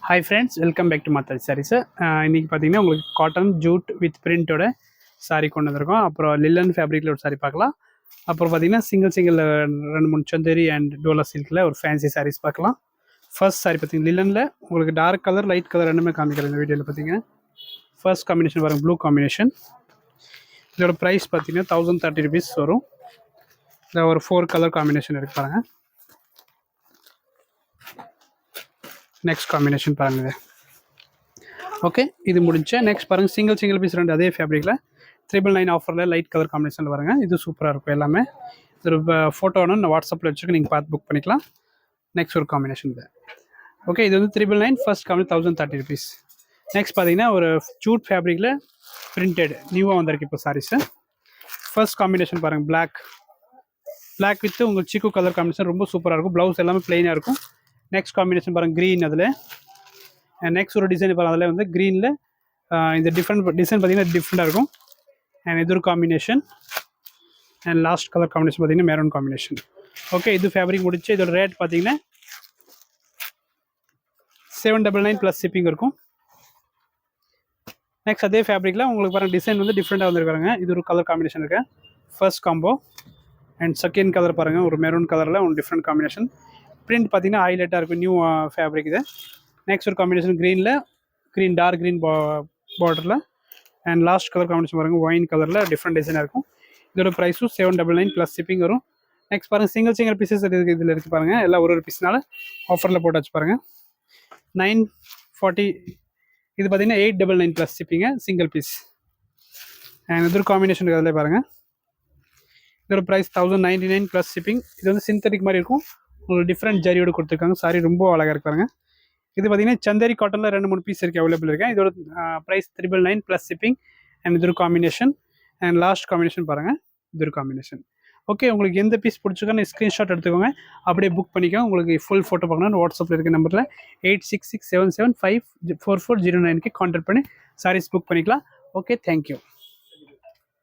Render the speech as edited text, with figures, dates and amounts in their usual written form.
Hi friends, welcome back to Mathaj sarees. இன்றைக்கி பார்த்தீங்கன்னா உங்களுக்கு காட்டன் ஜூட் வித் பிரிண்ட்டோட சாரீ கொண்டு வந்திருக்கோம். அப்புறம் லில்லன் ஃபேப்ரிக்கில் ஒரு சாரீ பார்க்கலாம். அப்புறம் பார்த்தீங்கன்னா சிங்கிள் 2-3 சந்தேரி அண்ட் டோலா சில்கில் ஒரு ஃபேன்சி சாரீஸ் பார்க்கலாம். ஃபர்ஸ்ட் சாரீ பார்த்தீங்கன்னா லில்லனில் உங்களுக்கு டார்க் கலர் லைட் கலர் ரெண்டுமே காமிக்கிறேன் இந்த வீடியோவில். பார்த்தீங்கன்னா ஃபர்ஸ்ட் காம்பினேஷன் வரும் ப்ளூ காம்பினேஷன். இதோட ப்ரைஸ் பார்த்தீங்கன்னா 1030 rupees வரும். இதில் ஒரு 4 கலர் காம்பினேஷன் இருக்கு பாருங்கள். நெக்ஸ்ட் காம்பினேஷன் பாருங்கள். ஓகே, இது முடிஞ்சு நெக்ஸ்ட் பாருங்கள் சிங்கிள் பீஸ் ரெண்டு அதே ஃபேப்ரிக்கில் 999 ஆஃபரில் லைட் கலர் காம்பினேஷனில் பாருங்க. இது சூப்பராக இருக்கும். எல்லாமே ஒரு ஃபோட்டோ வேணும் நான் வாட்ஸ்அப்பில் வச்சுக்க நீங்கள் பார்த்து புக் பண்ணிக்கலாம். நெக்ஸ்ட் ஒரு காம்பினேஷன் இது. ஓகே, இது வந்து 999, ஃபர்ஸ்ட் காம்பி 1030 rupees. நெக்ஸ்ட் பார்த்தீங்கன்னா ஒரு ஜூட் ஃபேப்ரிக்கில் பிரிண்டட் நியூவாக வந்திருக்கு இப்போ சாரீஸு. ஃபர்ஸ்ட் காம்பினேஷன் பாருங்கள், பிளாக் வித் உங்களுக்கு சிக்கு கலர் காம்பினேஷன் ரொம்ப சூப்பராக இருக்கும். ப்ளவுஸ் எல்லாமே பிளெயினாக இருக்கும். நெக்ஸ்ட் காம்பினேஷன் பாருங்கள் க்ரீன். அதில் நெக்ஸ்ட் ஒரு டிசைன் பாருங்கள். அதில் வந்து க்ரீனில் இந்த டிஃப்ரெண்ட் டிசைன் பார்த்தீங்கன்னா டிஃப்ரெண்ட்டாக இருக்கும். அண்ட் இது ஒரு combination. And last colour combination பார்த்தீங்கன்னா மெரூன் காம்பினேஷன். ஓகே, இது ஃபேப்ரிக் முடிச்சு இதோட ரேட் பார்த்தீங்கன்னா 799 ப்ளஸ் ஷிப்பிங் இருக்கும். நெக்ஸ்ட் அதே ஃபேப்ரிக்கில் உங்களுக்கு பாருங்கள் டிசைன் வந்து டிஃப்ரெண்ட்டாக வந்துருக்காங்க. இது ஒரு கலர் காம்பினேஷன் இருக்குது. First combo and second colour பாருங்கள், ஒரு மெரூன் கலரில் ஒரு டிஃப்ரெண்ட் காம்பினேஷன். பிரிண்ட் பார்த்தீங்கன்னா ஹைலைட்டாக இருக்கும், நியூ ஃபேப்ரிக் இது. நெக்ஸ்ட் ஒரு காம்பினேஷன் க்ரீன் டார்க் க்ரீன் பார்டரில். அண்ட் லாஸ்ட் கலர் காம்பினேஷன் பாருங்கள், ஒயின் கலரில் டிஃப்ரெண்ட் டிசைனாக இருக்கும். இதோட ப்ரைஸும் 799 ப்ளஸ் ஷிப்பிங் வரும். நெக்ஸ்ட் பாருங்கள் சிங்கிள் பீசஸ் இருக்குது. இதில் இருக்குது பாருங்கள், எல்லாம் ஒரு பீஸ்னால ஆஃபரில் போட்டு வச்சு பாருங்கள். 940. இது பார்த்தீங்கன்னா 899 ப்ளஸ் ஷிப்பிங்க சிங்கிள் பீஸ். அண்ட் இது ஒரு காம்பினேஷன் அதில் பாருங்கள். இதோட ப்ரைஸ் 1099 ப்ளஸ் ஷிப்பிங். இது வந்து சிந்தட்டிக் மாதிரி இருக்கும். உங்களுக்கு டிஃப்ரெண்ட் ஜரியோடு கொடுத்துருக்காங்க. சாரி ரொம்ப அழகாக இருக்காங்க. இது பார்த்தீங்கன்னா சந்தேரி காட்டனில் 2-3 பீஸ் இருக்குது, அவைலபிள் இருக்குது. இதோட ப்ரைஸ் 999 ப்ளஸ் ஷிப்பிங். அண்ட் இது ஒரு காம்பினேஷன். அண்ட் லாஸ்ட் காம்பினேஷன் பாருங்கள், இது ஒரு காம்பினேஷன். ஓகே, உங்களுக்கு எந்த பீஸ் பிடிச்சிக்கோன்னு ஸ்க்ரீன்ஷாட் எடுத்துக்கோங்க, அப்படியே புக் பண்ணிக்கோங்க. உங்களுக்கு ஃபுல் ஃபோட்டோ பார்க்கணும்னு வாட்ஸ்அப்பில் இருக்க நம்பரில் 8667754409 கான்டாக்ட் பண்ணி சாரீஸ் புக் பண்ணிக்கலாம். Okay, thank you.